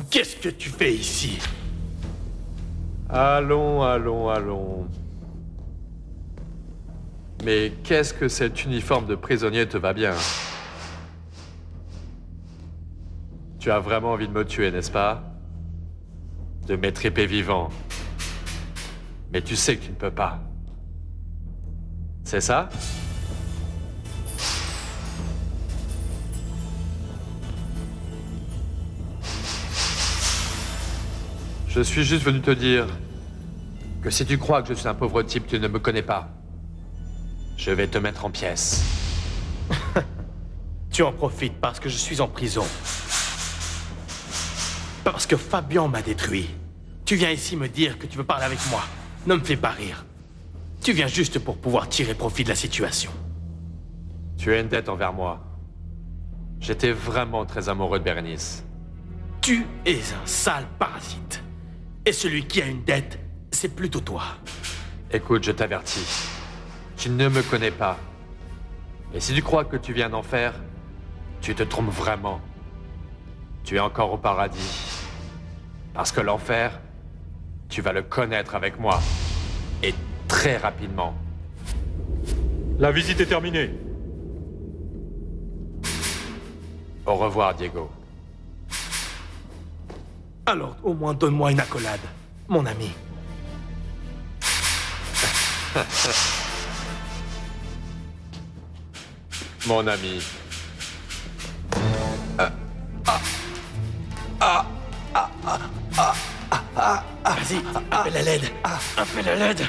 Qu'est-ce que tu fais ici? Allons. Mais qu'est-ce que cet uniforme de prisonnier te va bien? Tu as vraiment envie de me tuer, n'est-ce pas? De m'étriper vivant. Mais tu sais que tu ne peux pas. C'est ça? Je suis juste venu te dire que si tu crois que je suis un pauvre type, tu ne me connais pas. Je vais te mettre en pièces. Tu en profites parce que je suis en prison. Parce que Fabian m'a détruit. Tu viens ici me dire que tu veux parler avec moi. Ne me fais pas rire. Tu viens juste pour pouvoir tirer profit de la situation. Tu as une dette envers moi. J'étais vraiment très amoureux de Bérénice. Tu es un sale parasite. Et celui qui a une dette, c'est plutôt toi. Écoute, je t'avertis. Tu ne me connais pas. Et si tu crois que tu viens d'en faire, tu te trompes vraiment. Tu es encore au paradis. Parce que l'enfer, tu vas le connaître avec moi. Et très rapidement. La visite est terminée. Au revoir, Diego. Alors, au moins, donne-moi une accolade, mon ami. Mon ami. Vas-y, appelle la LED. Appelle la LED.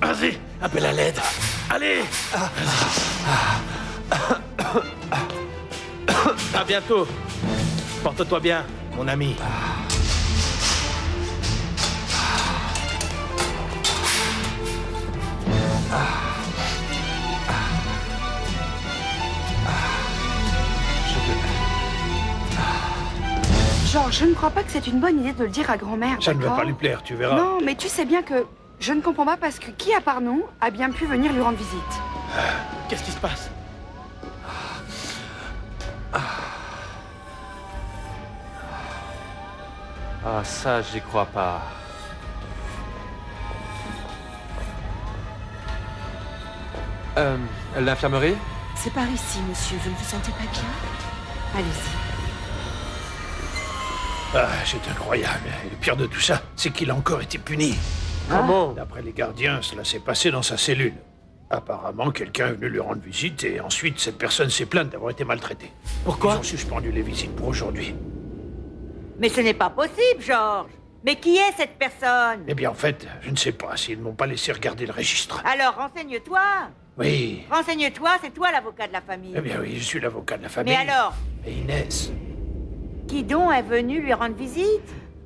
Vas-y, appelle la LED. Allez. À bientôt. Porte-toi bien, mon ami. Georges, je ne crois pas que c'est une bonne idée de le dire à grand-mère, Ça ne va d'accord? pas lui plaire, tu verras. Non, mais tu sais bien que je ne comprends pas parce que qui, à part nous, a bien pu venir lui rendre visite? Qu'est-ce qui se passe? Ah, ça, j'y crois pas. L'infirmerie? C'est par ici, monsieur. Vous ne vous sentez pas bien? Allez-y. Ah, c'est incroyable. Et le pire de tout ça, c'est qu'il a encore été puni. Comment? D'après les gardiens, cela s'est passé dans sa cellule. Apparemment, quelqu'un est venu lui rendre visite et ensuite, cette personne s'est plainte d'avoir été maltraitée. Pourquoi? Ils ont suspendu les visites pour aujourd'hui. Mais ce n'est pas possible, Georges. Mais qui est cette personne? Eh bien, en fait, je ne sais pas s'ils ne m'ont pas laissé regarder le registre. Alors, renseigne-toi. Oui. Renseigne-toi, c'est toi l'avocat de la famille. Eh bien oui, je suis l'avocat de la famille. Mais alors, Et Inès. qui donc est venu lui rendre visite?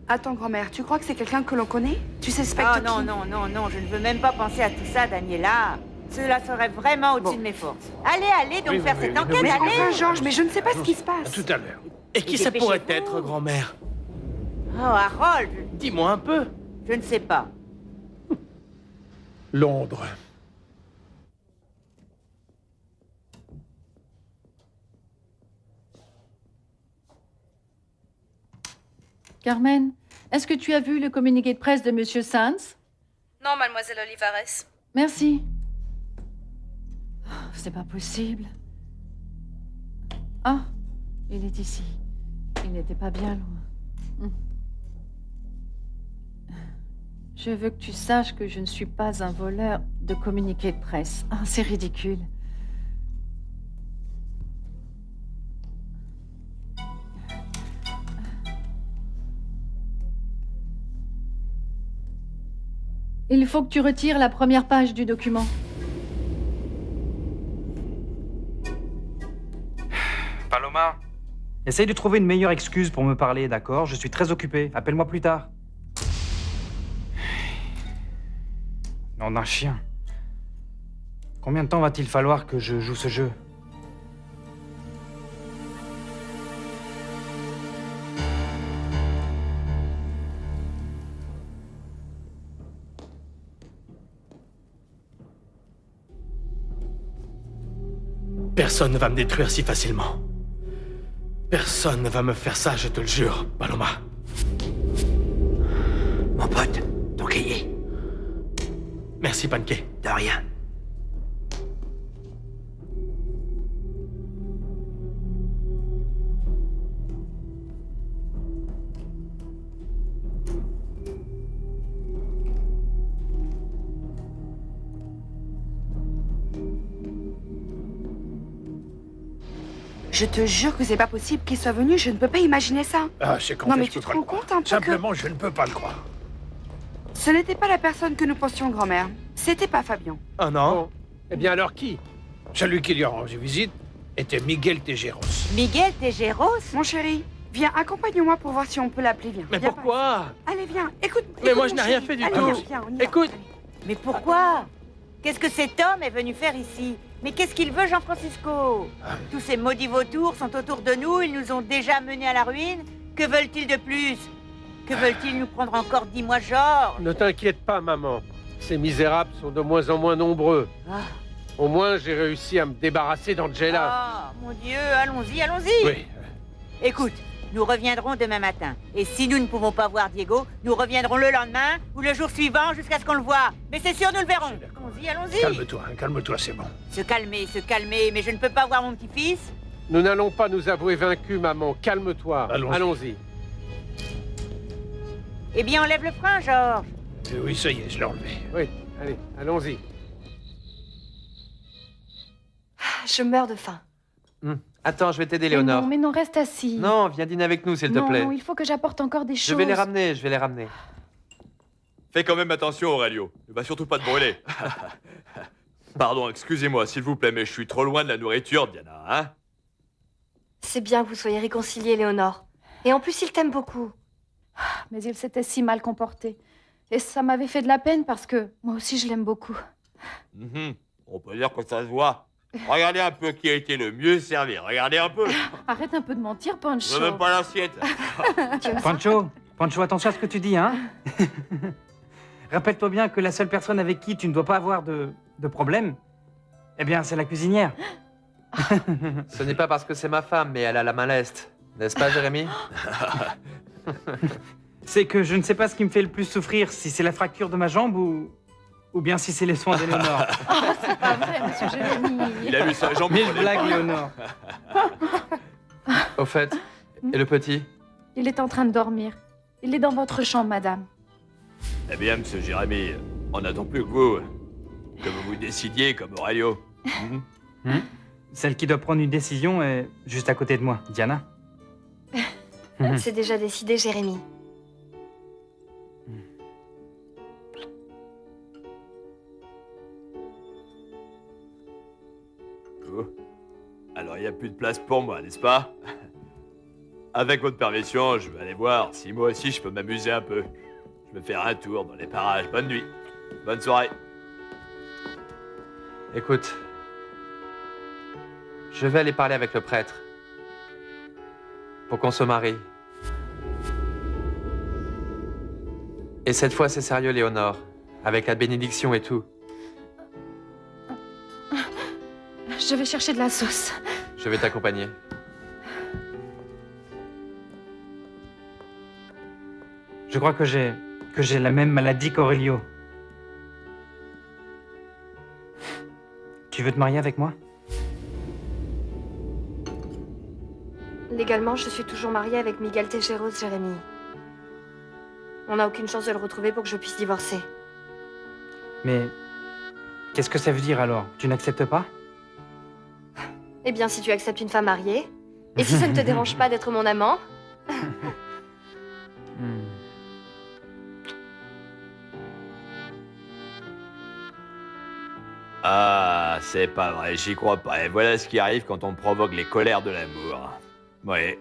Attends, grand-mère, tu crois que c'est quelqu'un que l'on connaît? Tu suspectes Oh non, qui? non, je ne veux même pas penser à tout ça, Daniela. Cela serait vraiment au-dessus de mes forces. Allez, donc Oui, faire oui, cette oui, enquête, Mais allez. enfin, Georges, mais je ne sais pas ce qui se À passe. tout à l'heure. Et qui Et ça pourrait dépêchez-vous. être, grand-mère? Oh, Harold, Dis-moi un peu. je ne sais pas. Londres. Carmen, est-ce que tu as vu le communiqué de presse de Monsieur Sanz? Non, mademoiselle Olivares. Merci. Oh, c'est pas possible. Ah, il est ici. Il n'était pas bien loin. Je veux que tu saches que je ne suis pas un voleur de communiqué de presse. Ah, c'est ridicule. Il faut que tu retires la première page du document. Paloma, essaye de trouver une meilleure excuse pour me parler, d'accord? Je suis très occupé. Appelle-moi plus tard. Nom d'un chien. Combien de temps va-t-il falloir que je joue ce jeu? Personne ne va me détruire si facilement. Personne ne va me faire ça, je te le jure, Paloma. Merci, Pancake. De rien. Je te jure que c'est pas possible qu'il soit venu, je ne peux pas imaginer ça. Ah, c'est quand Non est-ce mais que tu je te peux pas rends le croire. compte un peu Simplement, je ne peux pas le croire. que ce n'était pas la personne que nous pensions grand-mère. C'était pas Fabien. Oh non. Bon. Eh bien alors qui? Celui qui lui a rendu visite était Miguel Tejeros. Miguel Tejeros? Mon chéri, viens, accompagne-moi pour voir si on peut l'appeler, viens. Mais Viens pourquoi? par ici. Allez, viens, écoute. Mais écoute, moi, je mon n'ai rien chéri. fait du Allez, tout. viens, viens, on y va. Écoute. Allez. Mais pourquoi? Qu'est-ce que cet homme est venu faire ici? Mais qu'est-ce qu'il veut, Jean-Francisco? Tous ces maudits vautours sont autour de nous, ils nous ont déjà menés à la ruine. Que veulent-ils de plus? Que veulent-ils nous prendre encore 10 mois, Georges? Ne t'inquiète pas, maman. Ces misérables sont de moins en moins nombreux. Ah. Au moins, j'ai réussi à me débarrasser d'Angela. Ah, mon Dieu, allons-y, allons-y. Oui. Écoute, nous reviendrons demain matin. Et si nous ne pouvons pas voir Diego, nous reviendrons le lendemain ou le jour suivant jusqu'à ce qu'on le voie. Mais c'est sûr, nous le verrons. Allons-y, allons-y. Calme-toi, c'est bon. Se calmer, mais je ne peux pas voir mon petit-fils. Nous n'allons pas nous avouer vaincus, maman. Calme-toi. Allons-y. Allons-y. Eh bien, enlève le frein, Georges. Oui, ça y est, je l'ai enlevé. Oui, allez, allons-y. Je meurs de faim. Attends, je vais t'aider, Mais Léonore. non, mais non, reste assis. Non, viens dîner avec nous, s'il te Non, plaît. non, il faut que j'apporte encore des choses. Je vais les ramener, je vais les ramener. Fais quand même attention, Aurelio. Ne va surtout pas te brûler. Pardon, excusez-moi, s'il vous plaît, mais je suis trop loin de la nourriture, Diana, hein? C'est bien que vous soyez réconciliés, Léonore. Et en plus, il t'aime beaucoup. Mais il s'était si mal comporté. Et ça m'avait fait de la peine parce que moi aussi je l'aime beaucoup. On peut dire que ça se voit. Regardez un peu qui a été le mieux servi. Regardez un peu. Arrête un peu de mentir, Je Pancho. veux même pas l'assiette. Pancho, attention à ce que tu dis, hein. Rappelle-toi bien que la seule personne avec qui tu ne dois pas avoir de problème, eh bien, c'est la cuisinière. Ce n'est pas parce que c'est ma femme, mais elle a la main leste. N'est-ce pas, Jérémy? C'est que je ne sais pas ce qui me fait le plus souffrir, si c'est la fracture de ma jambe ou bien si c'est les soins d'Éléonore. Oh, c'est pas vrai, monsieur Jérémy. Il a lu sa jambe. Mille blagues, Léonore. Au fait, et le petit? Il est en train de dormir. Il est dans votre chambre, madame. Eh bien, monsieur Jérémy, on n'attend plus que vous. Que vous vous décidiez comme Aurelio. Celle qui doit prendre une décision est juste à côté de moi, Diana. C'est déjà décidé, Jérémy. Oh. Alors, il n'y a plus de place pour moi, n'est-ce pas? Avec votre permission, je vais aller voir si moi aussi je peux m'amuser un peu. Je vais faire un tour dans les parages. Bonne nuit. Bonne soirée. Écoute, je vais aller parler avec le prêtre pour qu'on se marie. Et cette fois, c'est sérieux, Léonore, avec la bénédiction et tout. Je vais chercher de la sauce. Je vais t'accompagner. Je crois que j'ai la même maladie qu'Aurelio. Tu veux te marier avec moi? Légalement, je suis toujours mariée avec Miguel Tejeros, Jérémy. On n'a aucune chance de le retrouver pour que je puisse divorcer. Mais qu'est-ce que ça veut dire alors? Tu n'acceptes pas? Eh bien, si tu acceptes une femme mariée, et si ça ne te dérange pas d'être mon amant, Ah, c'est pas vrai, j'y crois pas. Et voilà ce qui arrive quand on provoque les colères de l'amour. Ouais,